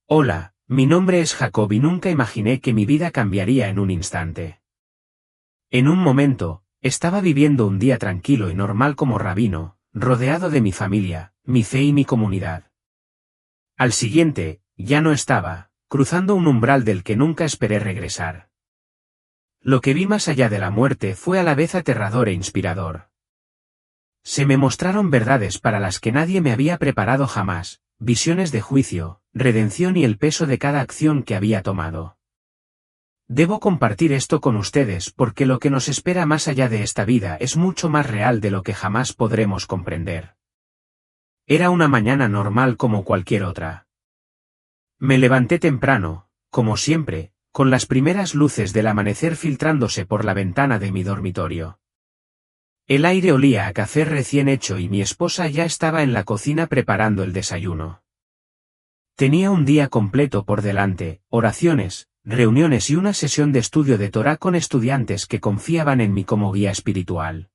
Hola, mi nombre es Jacob y nunca imaginé que mi vida cambiaría en un instante. En un momento, estaba viviendo un día tranquilo y normal como rabino, rodeado de mi familia, mi fe y mi comunidad. Al siguiente, ya no estaba, cruzando un umbral del que nunca esperé regresar. Lo que vi más allá de la muerte fue a la vez aterrador e inspirador. Se me mostraron verdades para las que nadie me había preparado jamás, visiones de juicio, redención y el peso de cada acción que había tomado. Debo compartir esto con ustedes porque lo que nos espera más allá de esta vida es mucho más real de lo que jamás podremos comprender. Era una mañana normal como cualquier otra. Me levanté temprano, como siempre, con las primeras luces del amanecer filtrándose por la ventana de mi dormitorio. El aire olía a café recién hecho y mi esposa ya estaba en la cocina preparando el desayuno. Tenía un día completo por delante, oraciones, reuniones y una sesión de estudio de Torá con estudiantes que confiaban en mí como guía espiritual.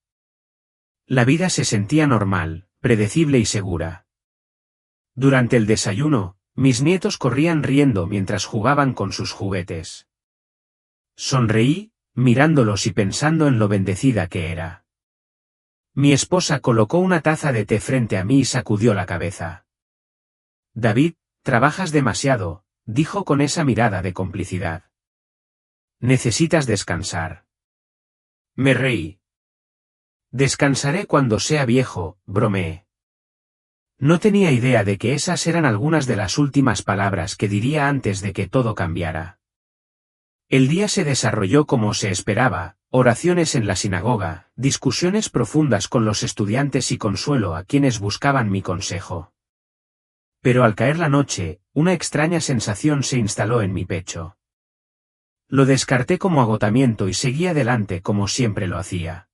La vida se sentía normal, predecible y segura. Durante el desayuno, mis nietos corrían riendo mientras jugaban con sus juguetes. Sonreí, mirándolos y pensando en lo bendecida que era. Mi esposa colocó una taza de té frente a mí y sacudió la cabeza. David, trabajas demasiado, dijo con esa mirada de complicidad. Necesitas descansar. Me reí. Descansaré cuando sea viejo, bromeé. No tenía idea de que esas eran algunas de las últimas palabras que diría antes de que todo cambiara. El día se desarrolló como se esperaba, oraciones en la sinagoga, discusiones profundas con los estudiantes y consuelo a quienes buscaban mi consejo. Pero al caer la noche, una extraña sensación se instaló en mi pecho. Lo descarté como agotamiento y seguí adelante como siempre lo hacía.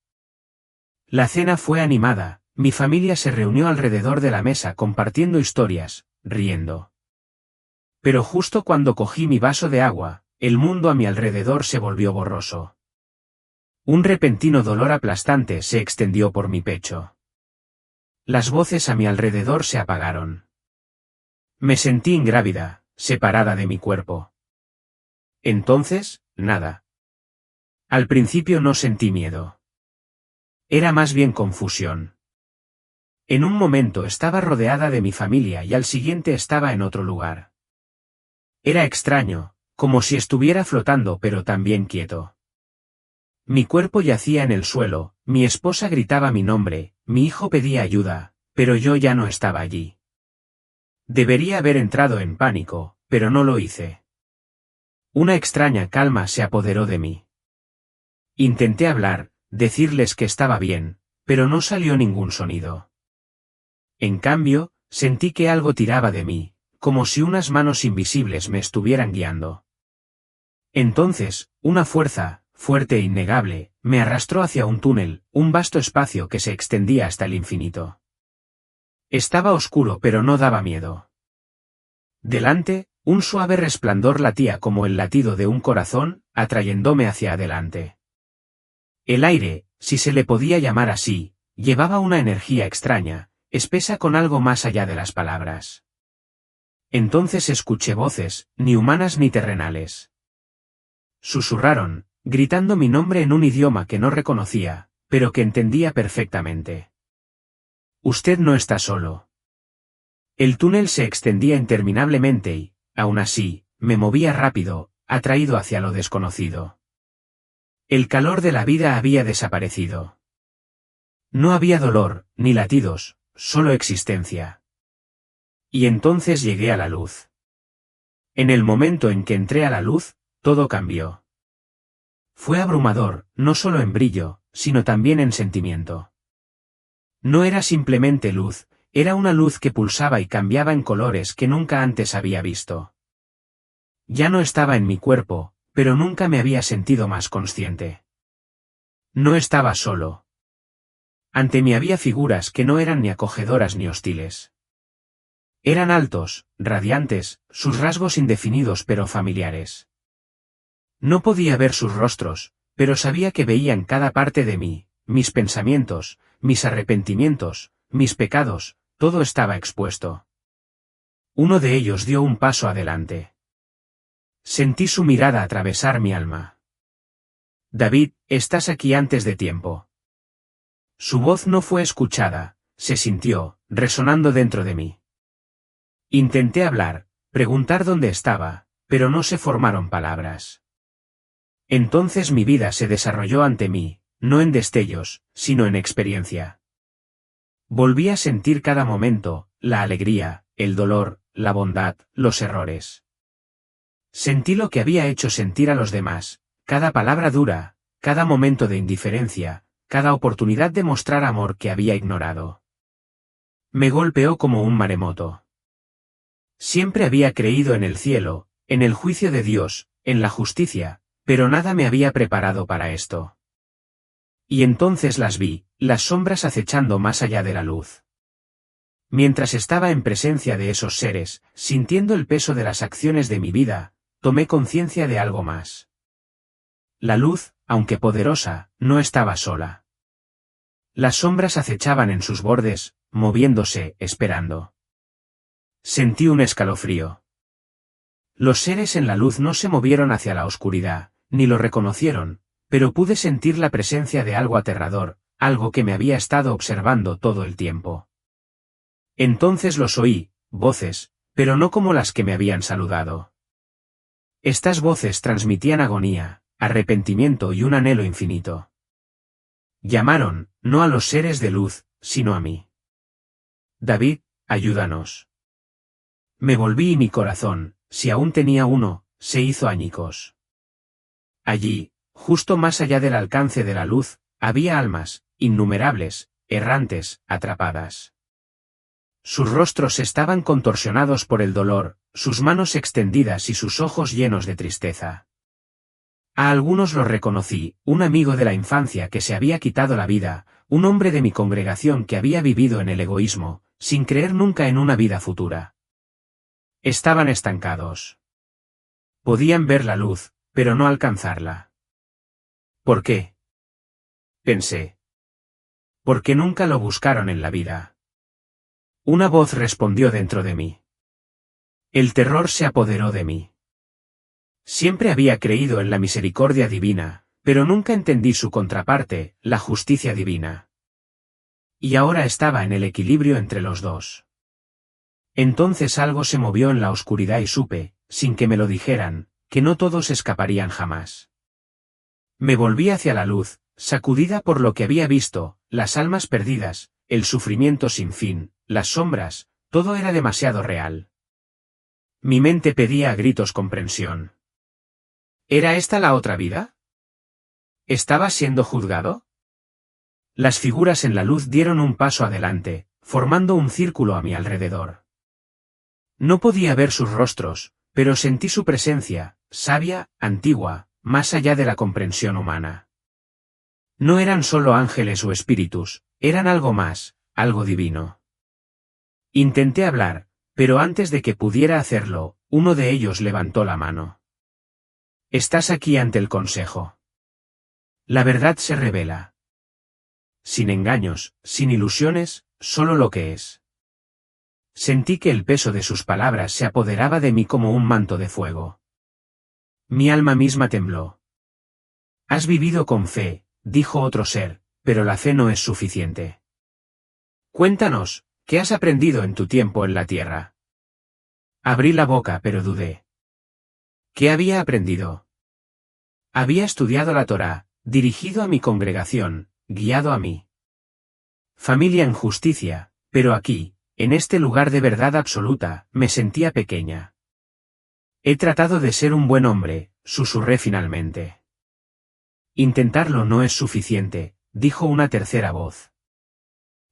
La cena fue animada, mi familia se reunió alrededor de la mesa compartiendo historias, riendo. Pero justo cuando cogí mi vaso de agua, el mundo a mi alrededor se volvió borroso. Un repentino dolor aplastante se extendió por mi pecho. Las voces a mi alrededor se apagaron. Me sentí ingrávida, separada de mi cuerpo. Entonces, nada. Al principio no sentí miedo. Era más bien confusión. En un momento estaba rodeada de mi familia y al siguiente estaba en otro lugar. Era extraño, como si estuviera flotando pero también quieto. Mi cuerpo yacía en el suelo, mi esposa gritaba mi nombre, mi hijo pedía ayuda, pero yo ya no estaba allí. Debería haber entrado en pánico, pero no lo hice. Una extraña calma se apoderó de mí. Intenté hablar, decirles que estaba bien, pero no salió ningún sonido. En cambio, sentí que algo tiraba de mí, como si unas manos invisibles me estuvieran guiando. Entonces, una fuerza, fuerte e innegable, me arrastró hacia un túnel, un vasto espacio que se extendía hasta el infinito. Estaba oscuro pero no daba miedo. Delante, un suave resplandor latía como el latido de un corazón, atrayéndome hacia adelante. El aire, si se le podía llamar así, llevaba una energía extraña, espesa con algo más allá de las palabras. Entonces escuché voces, ni humanas ni terrenales. Susurraron, gritando mi nombre en un idioma que no reconocía, pero que entendía perfectamente. Usted no está solo. El túnel se extendía interminablemente y, aún así, me movía rápido, atraído hacia lo desconocido. El calor de la vida había desaparecido. No había dolor, ni latidos, solo existencia. Y entonces llegué a la luz. En el momento en que entré a la luz, todo cambió. Fue abrumador, no solo en brillo, sino también en sentimiento. No era simplemente luz, era una luz que pulsaba y cambiaba en colores que nunca antes había visto. Ya no estaba en mi cuerpo, pero nunca me había sentido más consciente. No estaba solo. Ante mí había figuras que no eran ni acogedoras ni hostiles. Eran altos, radiantes, sus rasgos indefinidos pero familiares. No podía ver sus rostros, pero sabía que veían cada parte de mí, mis pensamientos, mis arrepentimientos, mis pecados, todo estaba expuesto. Uno de ellos dio un paso adelante. Sentí su mirada atravesar mi alma. David, estás aquí antes de tiempo. Su voz no fue escuchada, se sintió, resonando dentro de mí. Intenté hablar, preguntar dónde estaba, pero no se formaron palabras. Entonces mi vida se desarrolló ante mí, no en destellos, sino en experiencia. Volví a sentir cada momento, la alegría, el dolor, la bondad, los errores. Sentí lo que había hecho sentir a los demás, cada palabra dura, cada momento de indiferencia, cada oportunidad de mostrar amor que había ignorado. Me golpeó como un maremoto. Siempre había creído en el cielo, en el juicio de Dios, en la justicia, pero nada me había preparado para esto. Y entonces las vi, las sombras acechando más allá de la luz. Mientras estaba en presencia de esos seres, sintiendo el peso de las acciones de mi vida, tomé conciencia de algo más. La luz, aunque poderosa, no estaba sola. Las sombras acechaban en sus bordes, moviéndose, esperando. Sentí un escalofrío. Los seres en la luz no se movieron hacia la oscuridad, ni lo reconocieron, pero pude sentir la presencia de algo aterrador, algo que me había estado observando todo el tiempo. Entonces los oí, voces, pero no como las que me habían saludado. Estas voces transmitían agonía, arrepentimiento y un anhelo infinito. Llamaron, no a los seres de luz, sino a mí. David, ayúdanos. Me volví y mi corazón, si aún tenía uno, se hizo añicos. Allí, justo más allá del alcance de la luz, había almas, innumerables, errantes, atrapadas. Sus rostros estaban contorsionados por el dolor, sus manos extendidas y sus ojos llenos de tristeza. A algunos los reconocí, un amigo de la infancia que se había quitado la vida, un hombre de mi congregación que había vivido en el egoísmo, sin creer nunca en una vida futura. Estaban estancados. Podían ver la luz, pero no alcanzarla. ¿Por qué? Pensé. Porque nunca lo buscaron en la vida. Una voz respondió dentro de mí. El terror se apoderó de mí. Siempre había creído en la misericordia divina, pero nunca entendí su contraparte, la justicia divina. Y ahora estaba en el equilibrio entre los dos. Entonces algo se movió en la oscuridad y supe, sin que me lo dijeran, que no todos escaparían jamás. Me volví hacia la luz, sacudida por lo que había visto, las almas perdidas, el sufrimiento sin fin, las sombras, todo era demasiado real. Mi mente pedía a gritos comprensión. ¿Era esta la otra vida? ¿Estaba siendo juzgado? Las figuras en la luz dieron un paso adelante, formando un círculo a mi alrededor. No podía ver sus rostros, pero sentí su presencia, sabia, antigua, más allá de la comprensión humana. No eran solo ángeles o espíritus, eran algo más, algo divino. Intenté hablar, pero antes de que pudiera hacerlo, uno de ellos levantó la mano. Estás aquí ante el consejo. La verdad se revela. Sin engaños, sin ilusiones, solo lo que es. Sentí que el peso de sus palabras se apoderaba de mí como un manto de fuego. Mi alma misma tembló. Has vivido con fe, dijo otro ser, pero la fe no es suficiente. Cuéntanos, ¿qué has aprendido en tu tiempo en la tierra? Abrí la boca pero dudé. ¿Qué había aprendido? Había estudiado la Torá, dirigido a mi congregación, guiado a mí. Familia en justicia, pero aquí, en este lugar de verdad absoluta, me sentía pequeña. He tratado de ser un buen hombre, susurré finalmente. Intentarlo no es suficiente, dijo una tercera voz.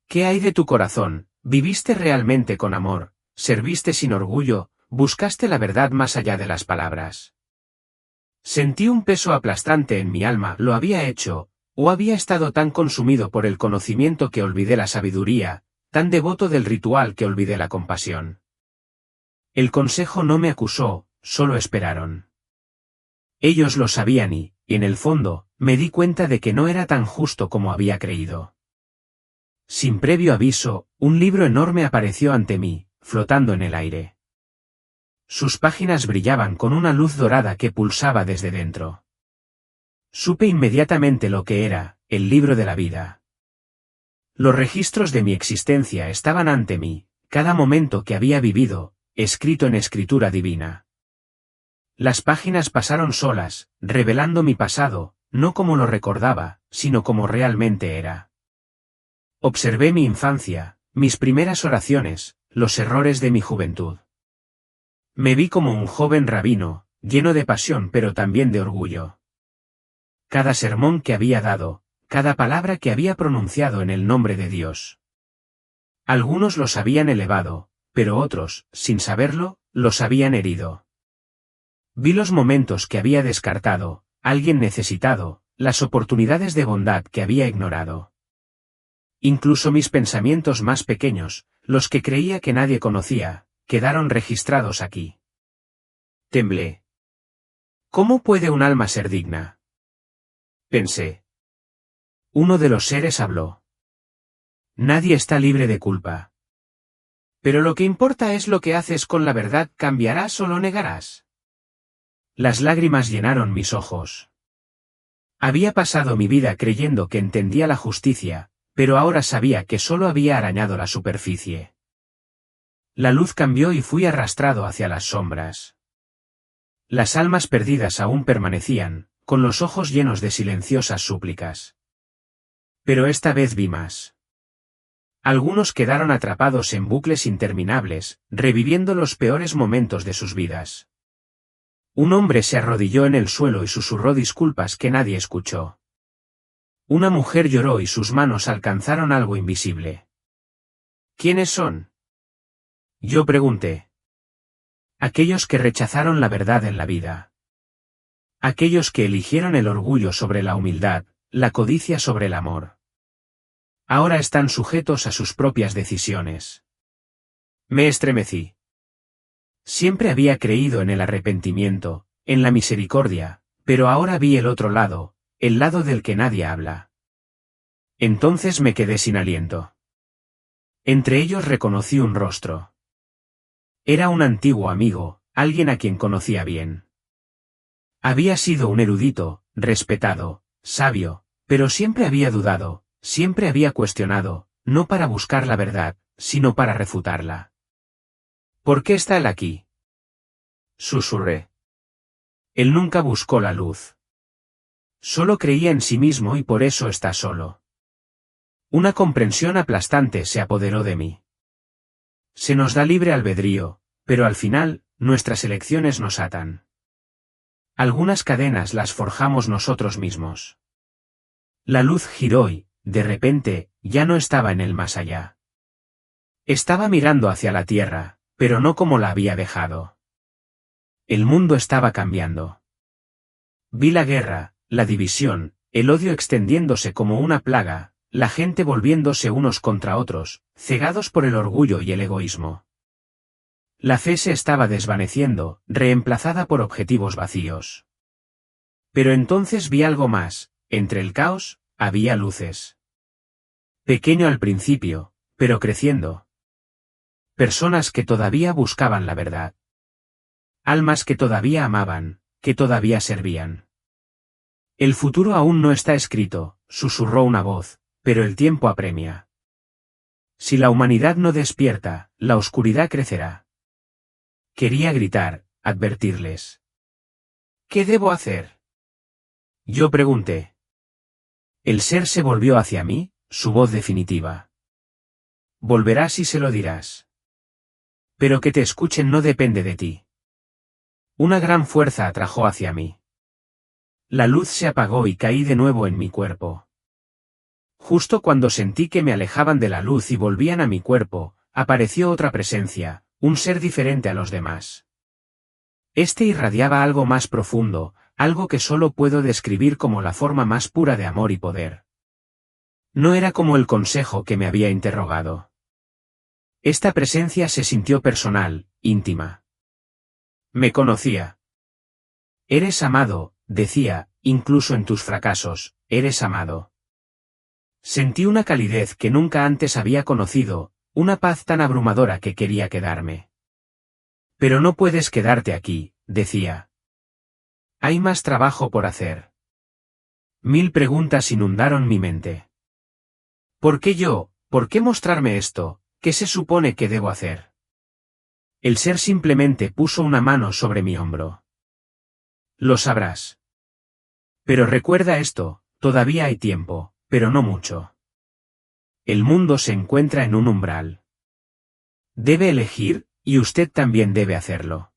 ¿Qué hay de tu corazón? ¿Viviste realmente con amor? ¿Serviste sin orgullo? ¿Buscaste la verdad más allá de las palabras? Sentí un peso aplastante en mi alma. ¿Lo había hecho, o había estado tan consumido por el conocimiento que olvidé la sabiduría, tan devoto del ritual que olvidé la compasión? El consejo no me acusó, solo esperaron. Ellos lo sabían y, en el fondo, me di cuenta de que no era tan justo como había creído. Sin previo aviso, un libro enorme apareció ante mí, flotando en el aire. Sus páginas brillaban con una luz dorada que pulsaba desde dentro. Supe inmediatamente lo que era, el libro de la vida. Los registros de mi existencia estaban ante mí, cada momento que había vivido, escrito en escritura divina. Las páginas pasaron solas, revelando mi pasado, no como lo recordaba, sino como realmente era. Observé mi infancia, mis primeras oraciones, los errores de mi juventud. Me vi como un joven rabino, lleno de pasión pero también de orgullo. Cada sermón que había dado, cada palabra que había pronunciado en el nombre de Dios. Algunos los habían elevado, pero otros, sin saberlo, los habían herido. Vi los momentos que había descartado, alguien necesitado, las oportunidades de bondad que había ignorado. Incluso mis pensamientos más pequeños, los que creía que nadie conocía, quedaron registrados aquí. Temblé. ¿Cómo puede un alma ser digna? Pensé. Uno de los seres habló. Nadie está libre de culpa. Pero lo que importa es lo que haces con la verdad, ¿cambiarás o lo negarás? Las lágrimas llenaron mis ojos. Había pasado mi vida creyendo que entendía la justicia, pero ahora sabía que solo había arañado la superficie. La luz cambió y fui arrastrado hacia las sombras. Las almas perdidas aún permanecían, con los ojos llenos de silenciosas súplicas. Pero esta vez vi más. Algunos quedaron atrapados en bucles interminables, reviviendo los peores momentos de sus vidas. Un hombre se arrodilló en el suelo y susurró disculpas que nadie escuchó. Una mujer lloró y sus manos alcanzaron algo invisible. ¿Quiénes son? Yo pregunté. Aquellos que rechazaron la verdad en la vida. Aquellos que eligieron el orgullo sobre la humildad, la codicia sobre el amor. Ahora están sujetos a sus propias decisiones. Me estremecí. Siempre había creído en el arrepentimiento, en la misericordia, pero ahora vi el otro lado, el lado del que nadie habla. Entonces me quedé sin aliento. Entre ellos reconocí un rostro. Era un antiguo amigo, alguien a quien conocía bien. Había sido un erudito, respetado, sabio, pero siempre había dudado. Siempre había cuestionado, no para buscar la verdad, sino para refutarla. ¿Por qué está él aquí? Susurré. Él nunca buscó la luz. Solo creía en sí mismo y por eso está solo. Una comprensión aplastante se apoderó de mí. Se nos da libre albedrío, pero al final, nuestras elecciones nos atan. Algunas cadenas las forjamos nosotros mismos. La luz giró y, de repente, ya no estaba en el más allá. Estaba mirando hacia la tierra, pero no como la había dejado. El mundo estaba cambiando. Vi la guerra, la división, el odio extendiéndose como una plaga, la gente volviéndose unos contra otros, cegados por el orgullo y el egoísmo. La fe se estaba desvaneciendo, reemplazada por objetivos vacíos. Pero entonces vi algo más, entre el caos, había luces. Pequeño al principio, pero creciendo. Personas que todavía buscaban la verdad. Almas que todavía amaban, que todavía servían. El futuro aún no está escrito, susurró una voz, pero el tiempo apremia. Si la humanidad no despierta, la oscuridad crecerá. Quería gritar, advertirles. ¿Qué debo hacer? Yo pregunté. El ser se volvió hacia mí, su voz definitiva. Volverás y se lo dirás. Pero que te escuchen no depende de ti. Una gran fuerza atrajo hacia mí. La luz se apagó y caí de nuevo en mi cuerpo. Justo cuando sentí que me alejaban de la luz y volvían a mi cuerpo, apareció otra presencia, un ser diferente a los demás. Este irradiaba algo más profundo, algo que solo puedo describir como la forma más pura de amor y poder. No era como el consejo que me había interrogado. Esta presencia se sintió personal, íntima. Me conocía. Eres amado, decía, incluso en tus fracasos, eres amado. Sentí una calidez que nunca antes había conocido, una paz tan abrumadora que quería quedarme. Pero no puedes quedarte aquí, decía. Hay más trabajo por hacer. 1000 preguntas inundaron mi mente. ¿Por qué yo? ¿Por qué mostrarme esto? ¿Qué se supone que debo hacer? El ser simplemente puso una mano sobre mi hombro. Lo sabrás. Pero recuerda esto, todavía hay tiempo, pero no mucho. El mundo se encuentra en un umbral. Debe elegir, y usted también debe hacerlo.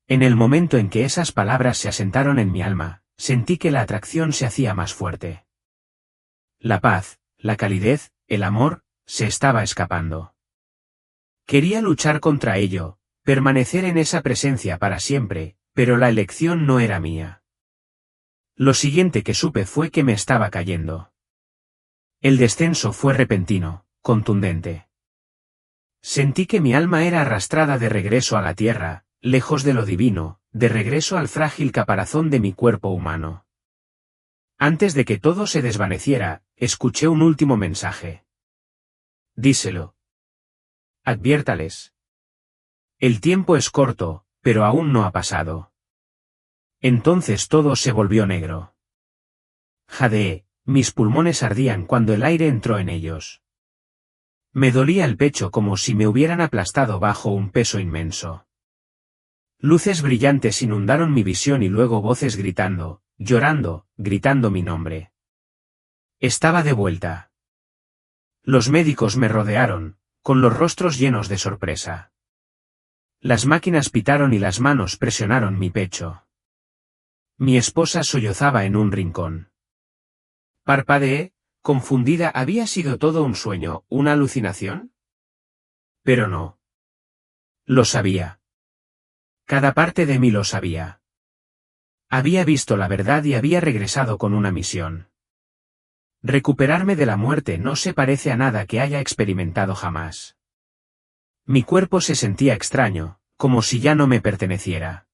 En el momento en que esas palabras se asentaron en mi alma, sentí que la atracción se hacía más fuerte. La paz, la calidez, el amor, se estaba escapando. Quería luchar contra ello, permanecer en esa presencia para siempre, pero la elección no era mía. Lo siguiente que supe fue que me estaba cayendo. El descenso fue repentino, contundente. Sentí que mi alma era arrastrada de regreso a la tierra, lejos de lo divino, de regreso al frágil caparazón de mi cuerpo humano. Antes de que todo se desvaneciera, escuché un último mensaje. Díselo. Adviértales. El tiempo es corto, pero aún no ha pasado. Entonces todo se volvió negro. Jadeé, mis pulmones ardían cuando el aire entró en ellos. Me dolía el pecho como si me hubieran aplastado bajo un peso inmenso. Luces brillantes inundaron mi visión y luego voces gritando, llorando, gritando mi nombre. Estaba de vuelta. Los médicos me rodearon, con los rostros llenos de sorpresa. Las máquinas pitaron y las manos presionaron mi pecho. Mi esposa sollozaba en un rincón. Parpadeé, confundida. ¿Había sido todo un sueño, una alucinación? Pero no. Lo sabía. Cada parte de mí lo sabía. Había visto la verdad y había regresado con una misión. Recuperarme de la muerte no se parece a nada que haya experimentado jamás. Mi cuerpo se sentía extraño, como si ya no me perteneciera.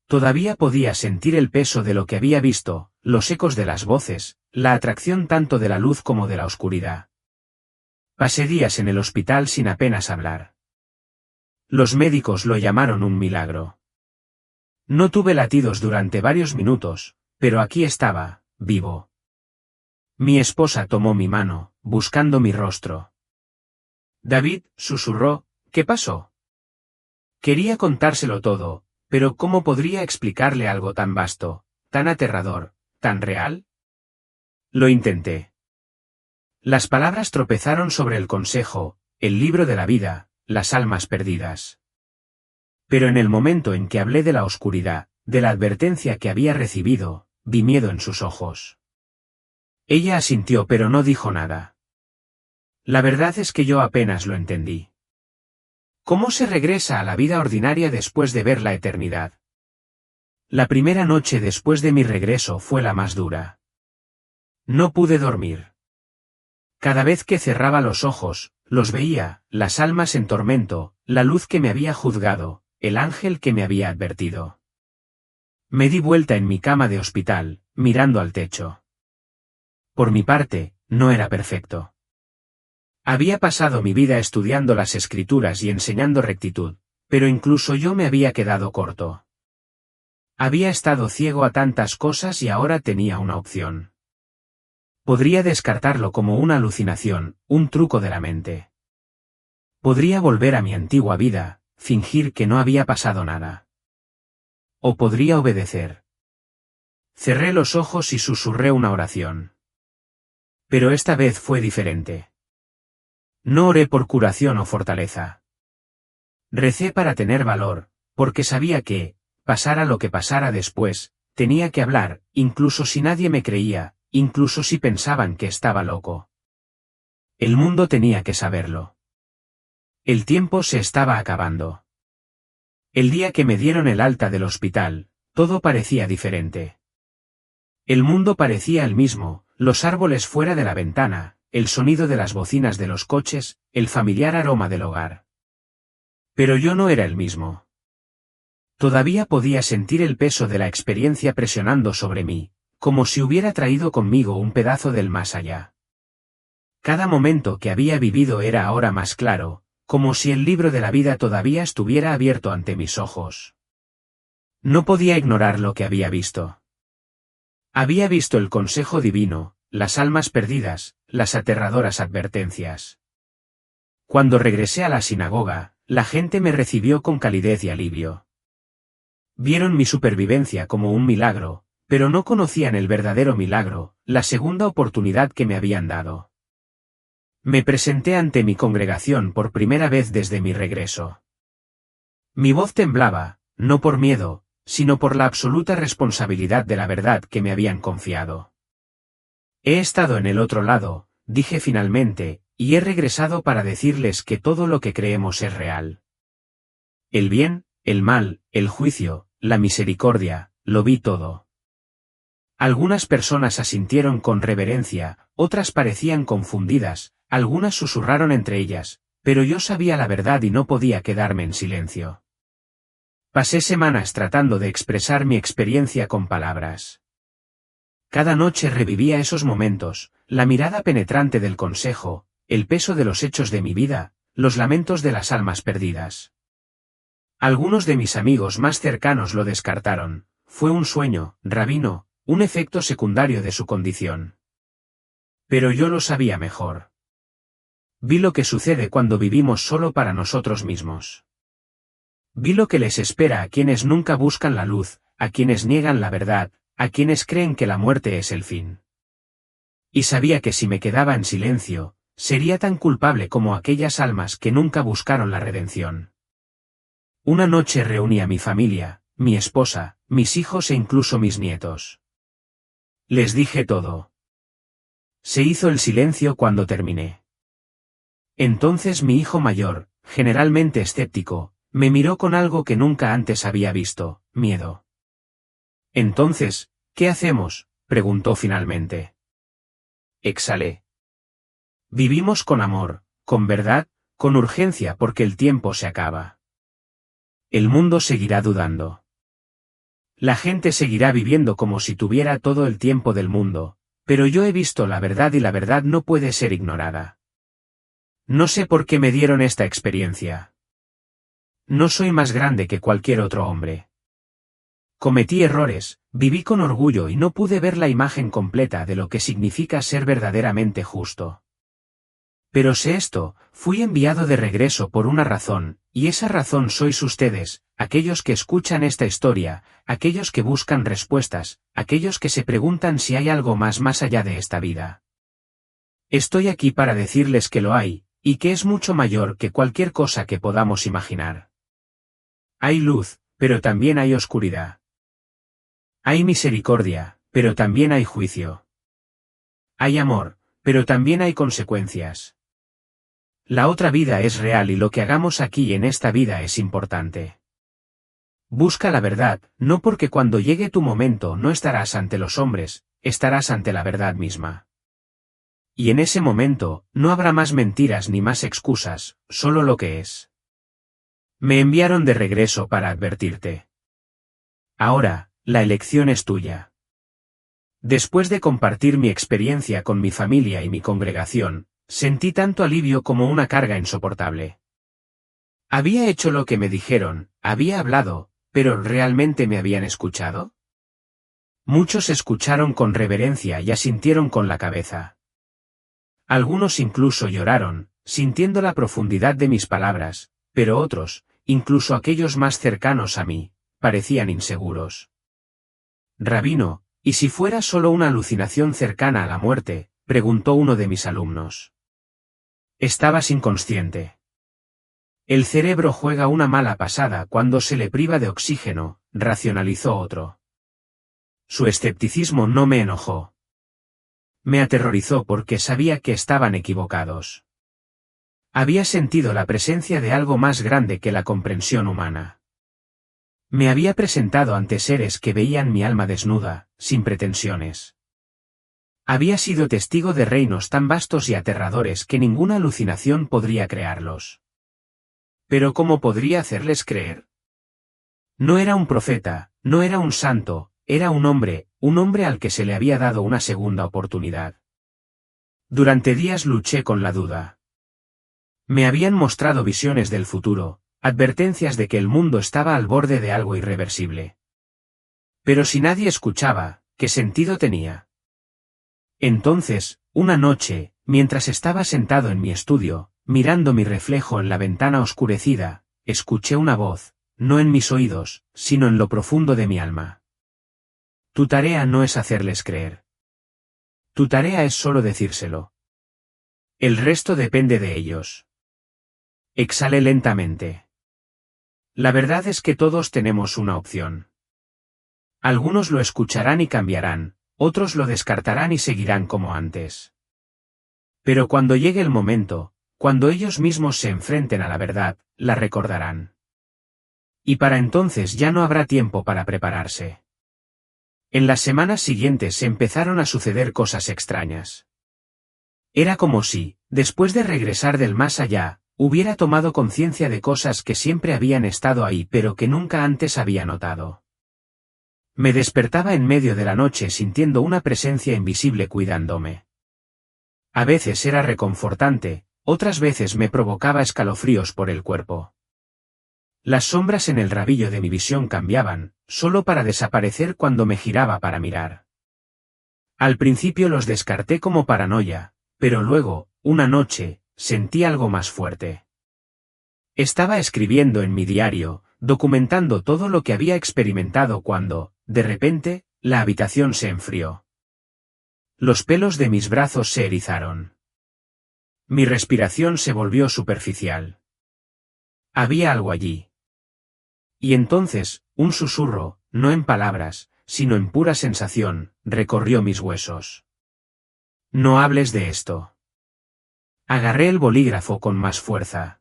Todavía podía sentir el peso de lo que había visto, los ecos de las voces, la atracción tanto de la luz como de la oscuridad. Pasé días en el hospital sin apenas hablar. Los médicos lo llamaron un milagro. No tuve latidos durante varios minutos, pero aquí estaba, vivo. Mi esposa tomó mi mano, buscando mi rostro. David, susurró, ¿qué pasó? Quería contárselo todo, pero ¿cómo podría explicarle algo tan vasto, tan aterrador, tan real? Lo intenté. Las palabras tropezaron sobre el consejo, el libro de la vida, las almas perdidas. Pero en el momento en que hablé de la oscuridad, de la advertencia que había recibido, vi miedo en sus ojos. Ella asintió pero no dijo nada. La verdad es que yo apenas lo entendí. ¿Cómo se regresa a la vida ordinaria después de ver la eternidad? La primera noche después de mi regreso fue la más dura. No pude dormir. Cada vez que cerraba los ojos, los veía, las almas en tormento, la luz que me había juzgado, el ángel que me había advertido. Me di vuelta en mi cama de hospital, mirando al techo. Por mi parte, no era perfecto. Había pasado mi vida estudiando las escrituras y enseñando rectitud, pero incluso yo me había quedado corto. Había estado ciego a tantas cosas y ahora tenía una opción. Podría descartarlo como una alucinación, un truco de la mente. Podría volver a mi antigua vida, fingir que no había pasado nada. O podría obedecer. Cerré los ojos y susurré una oración. Pero esta vez fue diferente. No oré por curación o fortaleza. Recé para tener valor, porque sabía que, pasara lo que pasara después, tenía que hablar, incluso si nadie me creía, incluso si pensaban que estaba loco. El mundo tenía que saberlo. El tiempo se estaba acabando. El día que me dieron el alta del hospital, todo parecía diferente. El mundo parecía el mismo, los árboles fuera de la ventana, el sonido de las bocinas de los coches, el familiar aroma del hogar. Pero yo no era el mismo. Todavía podía sentir el peso de la experiencia presionando sobre mí, como si hubiera traído conmigo un pedazo del más allá. Cada momento que había vivido era ahora más claro, como si el libro de la vida todavía estuviera abierto ante mis ojos. No podía ignorar lo que había visto. Había visto el consejo divino, las almas perdidas, las aterradoras advertencias. Cuando regresé a la sinagoga, la gente me recibió con calidez y alivio. Vieron mi supervivencia como un milagro, pero no conocían el verdadero milagro, la segunda oportunidad que me habían dado. Me presenté ante mi congregación por primera vez desde mi regreso. Mi voz temblaba, no por miedo, sino por la absoluta responsabilidad de la verdad que me habían confiado. He estado en el otro lado, dije finalmente, y he regresado para decirles que todo lo que creemos es real. El bien, el mal, el juicio, la misericordia, lo vi todo. Algunas personas asintieron con reverencia, otras parecían confundidas, algunas susurraron entre ellas, pero yo sabía la verdad y no podía quedarme en silencio. Pasé semanas tratando de expresar mi experiencia con palabras. Cada noche revivía esos momentos, la mirada penetrante del consejo, el peso de los hechos de mi vida, los lamentos de las almas perdidas. Algunos de mis amigos más cercanos lo descartaron, fue un sueño, rabino, un efecto secundario de su condición. Pero yo lo sabía mejor. Vi lo que sucede cuando vivimos solo para nosotros mismos. Vi lo que les espera a quienes nunca buscan la luz, a quienes niegan la verdad, a quienes creen que la muerte es el fin. Y sabía que si me quedaba en silencio, sería tan culpable como aquellas almas que nunca buscaron la redención. Una noche reuní a mi familia, mi esposa, mis hijos e incluso mis nietos. Les dije todo. Se hizo el silencio cuando terminé. Entonces mi hijo mayor, generalmente escéptico, me miró con algo que nunca antes había visto, miedo. Entonces, ¿qué hacemos?, preguntó finalmente. Exhalé. Vivimos con amor, con verdad, con urgencia porque el tiempo se acaba. El mundo seguirá dudando. La gente seguirá viviendo como si tuviera todo el tiempo del mundo, pero yo he visto la verdad y la verdad no puede ser ignorada. No sé por qué me dieron esta experiencia. No soy más grande que cualquier otro hombre. Cometí errores, viví con orgullo y no pude ver la imagen completa de lo que significa ser verdaderamente justo. Pero sé esto, fui enviado de regreso por una razón, y esa razón sois ustedes, aquellos que escuchan esta historia, aquellos que buscan respuestas, aquellos que se preguntan si hay algo más allá de esta vida. Estoy aquí para decirles que lo hay, y que es mucho mayor que cualquier cosa que podamos imaginar. Hay luz, pero también hay oscuridad. Hay misericordia, pero también hay juicio. Hay amor, pero también hay consecuencias. La otra vida es real y lo que hagamos aquí en esta vida es importante. Busca la verdad, no porque cuando llegue tu momento no estarás ante los hombres, estarás ante la verdad misma. Y en ese momento, no habrá más mentiras ni más excusas, solo lo que es. Me enviaron de regreso para advertirte. Ahora, la elección es tuya. Después de compartir mi experiencia con mi familia y mi congregación, sentí tanto alivio como una carga insoportable. Había hecho lo que me dijeron, había hablado, pero ¿realmente me habían escuchado? Muchos escucharon con reverencia y asintieron con la cabeza. Algunos incluso lloraron, sintiendo la profundidad de mis palabras, pero otros, incluso aquellos más cercanos a mí, parecían inseguros. Rabino, ¿y si fuera solo una alucinación cercana a la muerte?, preguntó uno de mis alumnos. Estabas inconsciente. El cerebro juega una mala pasada cuando se le priva de oxígeno, racionalizó otro. Su escepticismo no me enojó. Me aterrorizó porque sabía que estaban equivocados. Había sentido la presencia de algo más grande que la comprensión humana. Me había presentado ante seres que veían mi alma desnuda, sin pretensiones. Había sido testigo de reinos tan vastos y aterradores que ninguna alucinación podría crearlos. Pero ¿cómo podría hacerles creer? No era un profeta, no era un santo, era un hombre al que se le había dado una segunda oportunidad. Durante días luché con la duda. Me habían mostrado visiones del futuro, advertencias de que el mundo estaba al borde de algo irreversible. Pero si nadie escuchaba, ¿qué sentido tenía? Entonces, una noche, mientras estaba sentado en mi estudio, mirando mi reflejo en la ventana oscurecida, escuché una voz, no en mis oídos, sino en lo profundo de mi alma. Tu tarea no es hacerles creer. Tu tarea es solo decírselo. El resto depende de ellos. Exhalé lentamente. La verdad es que todos tenemos una opción. Algunos lo escucharán y cambiarán, otros lo descartarán y seguirán como antes. Pero cuando llegue el momento, cuando ellos mismos se enfrenten a la verdad, la recordarán. Y para entonces ya no habrá tiempo para prepararse. En las semanas siguientes empezaron a suceder cosas extrañas. Era como si, después de regresar del más allá, hubiera tomado conciencia de cosas que siempre habían estado ahí pero que nunca antes había notado. Me despertaba en medio de la noche sintiendo una presencia invisible cuidándome. A veces era reconfortante, otras veces me provocaba escalofríos por el cuerpo. Las sombras en el rabillo de mi visión cambiaban, solo para desaparecer cuando me giraba para mirar. Al principio los descarté como paranoia, pero luego, una noche, sentí algo más fuerte. Estaba escribiendo en mi diario, documentando todo lo que había experimentado cuando, de repente, la habitación se enfrió. Los pelos de mis brazos se erizaron. Mi respiración se volvió superficial. Había algo allí. Y entonces, un susurro, no en palabras, sino en pura sensación, recorrió mis huesos. No hables de esto. Agarré el bolígrafo con más fuerza.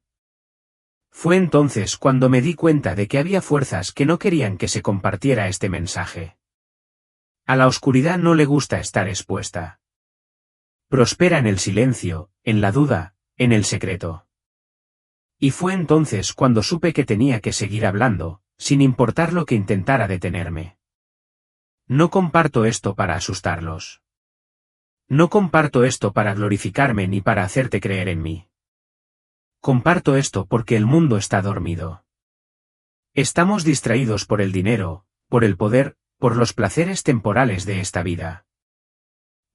Fue entonces cuando me di cuenta de que había fuerzas que no querían que se compartiera este mensaje. A la oscuridad no le gusta estar expuesta. Prospera en el silencio, en la duda, en el secreto. Y fue entonces cuando supe que tenía que seguir hablando, sin importar lo que intentara detenerme. No comparto esto para asustarlos. No comparto esto para glorificarme ni para hacerte creer en mí. Comparto esto porque el mundo está dormido. Estamos distraídos por el dinero, por el poder, por los placeres temporales de esta vida.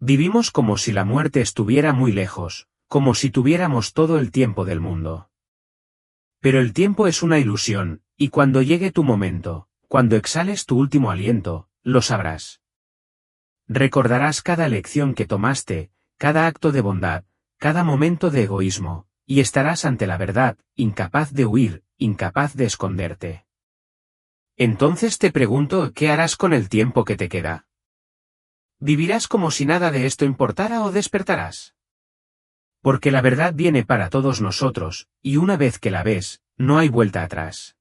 Vivimos como si la muerte estuviera muy lejos, como si tuviéramos todo el tiempo del mundo. Pero el tiempo es una ilusión, y cuando llegue tu momento, cuando exhales tu último aliento, lo sabrás. Recordarás cada lección que tomaste, cada acto de bondad, cada momento de egoísmo, y estarás ante la verdad, incapaz de huir, incapaz de esconderte. Entonces te pregunto, ¿qué harás con el tiempo que te queda? ¿Vivirás como si nada de esto importara o despertarás? Porque la verdad viene para todos nosotros, y una vez que la ves, no hay vuelta atrás.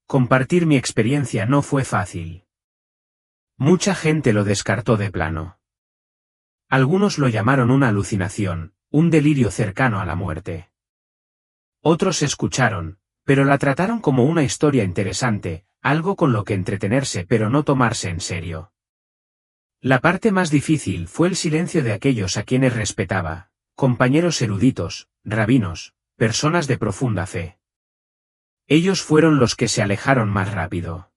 Compartir mi experiencia no fue fácil. Mucha gente lo descartó de plano. Algunos lo llamaron una alucinación, un delirio cercano a la muerte. Otros escucharon, pero la trataron como una historia interesante, algo con lo que entretenerse pero no tomarse en serio. La parte más difícil fue el silencio de aquellos a quienes respetaba. Compañeros eruditos, rabinos, personas de profunda fe. Ellos fueron los que se alejaron más rápido.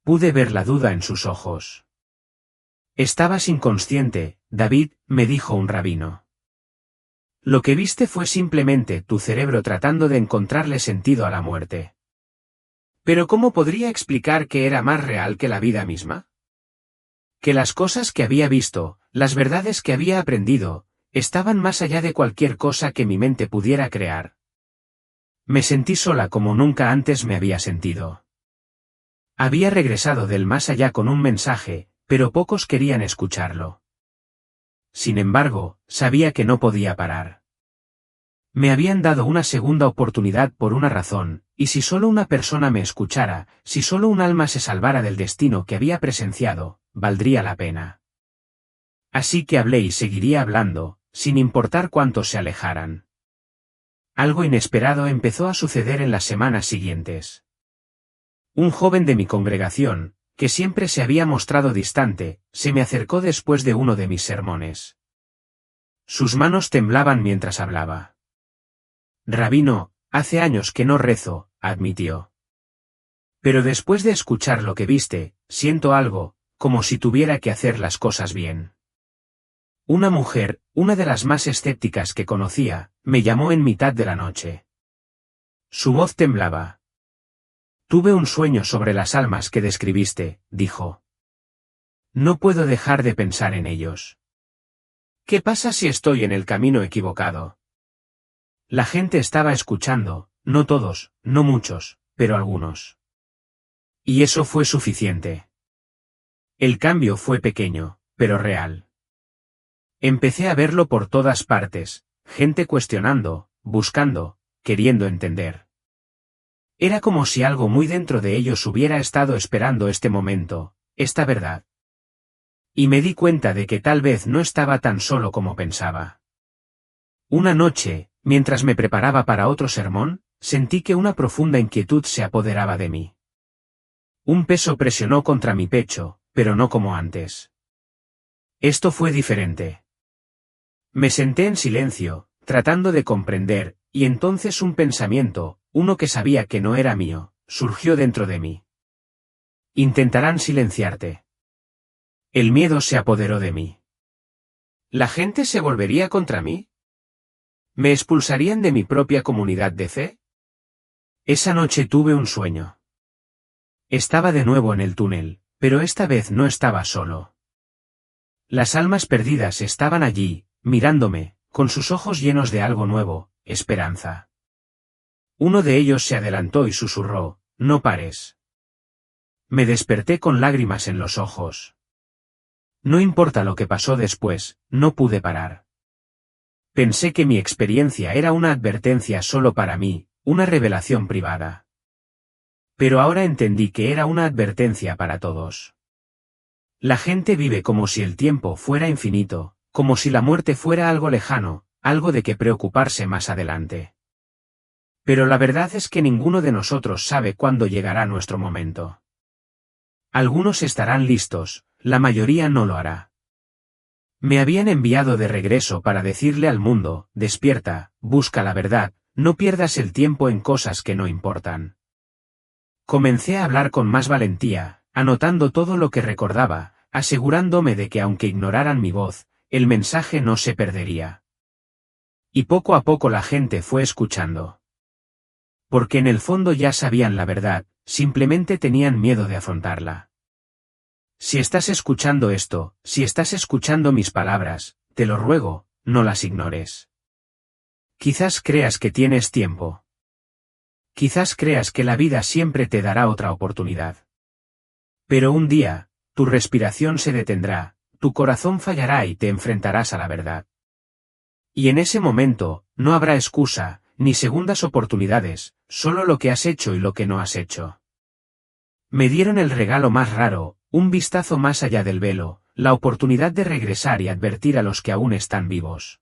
Pude ver la duda en sus ojos. Estabas inconsciente, David, me dijo un rabino. Lo que viste fue simplemente tu cerebro tratando de encontrarle sentido a la muerte. Pero ¿cómo podría explicar que era más real que la vida misma? Que las cosas que había visto, las verdades que había aprendido, estaban más allá de cualquier cosa que mi mente pudiera crear. Me sentí sola como nunca antes me había sentido. Había regresado del más allá con un mensaje, pero pocos querían escucharlo. Sin embargo, sabía que no podía parar. Me habían dado una segunda oportunidad por una razón, y si solo una persona me escuchara, si solo un alma se salvara del destino que había presenciado, valdría la pena. Así que hablé y seguiría hablando, sin importar cuántos se alejaran. Algo inesperado empezó a suceder en las semanas siguientes. Un joven de mi congregación, que siempre se había mostrado distante, se me acercó después de uno de mis sermones. Sus manos temblaban mientras hablaba. Rabino, hace años que no rezo, admitió. Pero después de escuchar lo que viste, siento algo, como si tuviera que hacer las cosas bien. Una mujer, una de las más escépticas que conocía, me llamó en mitad de la noche. Su voz temblaba. Tuve un sueño sobre las almas que describiste, dijo. No puedo dejar de pensar en ellos. ¿Qué pasa si estoy en el camino equivocado? La gente estaba escuchando, no todos, no muchos, pero algunos. Y eso fue suficiente. El cambio fue pequeño, pero real. Empecé a verlo por todas partes, gente cuestionando, buscando, queriendo entender. Era como si algo muy dentro de ellos hubiera estado esperando este momento, esta verdad. Y me di cuenta de que tal vez no estaba tan solo como pensaba. Una noche, mientras me preparaba para otro sermón, sentí que una profunda inquietud se apoderaba de mí. Un peso presionó contra mi pecho, pero no como antes. Esto fue diferente. Me senté en silencio, tratando de comprender, y entonces un pensamiento, uno que sabía que no era mío, surgió dentro de mí. Intentarán silenciarte. El miedo se apoderó de mí. ¿La gente se volvería contra mí? ¿Me expulsarían de mi propia comunidad de fe? Esa noche tuve un sueño. Estaba de nuevo en el túnel, pero esta vez no estaba solo. Las almas perdidas estaban allí, mirándome, con sus ojos llenos de algo nuevo, esperanza. Uno de ellos se adelantó y susurró, «No pares». Me desperté con lágrimas en los ojos. No importa lo que pasó después, no pude parar. Pensé que mi experiencia era una advertencia solo para mí, una revelación privada. Pero ahora entendí que era una advertencia para todos. La gente vive como si el tiempo fuera infinito, como si la muerte fuera algo lejano, algo de que preocuparse más adelante. Pero la verdad es que ninguno de nosotros sabe cuándo llegará nuestro momento. Algunos estarán listos, la mayoría no lo hará. Me habían enviado de regreso para decirle al mundo, despierta, busca la verdad, no pierdas el tiempo en cosas que no importan. Comencé a hablar con más valentía, anotando todo lo que recordaba, asegurándome de que aunque ignoraran mi voz, el mensaje no se perdería. Y poco a poco la gente fue escuchando. Porque en el fondo ya sabían la verdad, simplemente tenían miedo de afrontarla. Si estás escuchando esto, si estás escuchando mis palabras, te lo ruego, no las ignores. Quizás creas que tienes tiempo. Quizás creas que la vida siempre te dará otra oportunidad. Pero un día, tu respiración se detendrá, tu corazón fallará y te enfrentarás a la verdad. Y en ese momento, no habrá excusa, ni segundas oportunidades, solo lo que has hecho y lo que no has hecho. Me dieron el regalo más raro, un vistazo más allá del velo, la oportunidad de regresar y advertir a los que aún están vivos.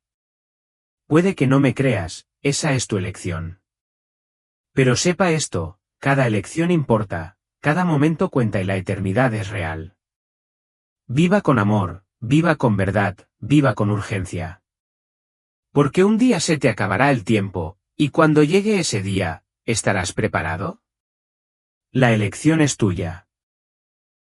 Puede que no me creas, esa es tu elección. Pero sepa esto, cada elección importa, cada momento cuenta y la eternidad es real. Viva con amor, viva con verdad, viva con urgencia. Porque un día se te acabará el tiempo, y cuando llegue ese día, ¿estarás preparado? La elección es tuya.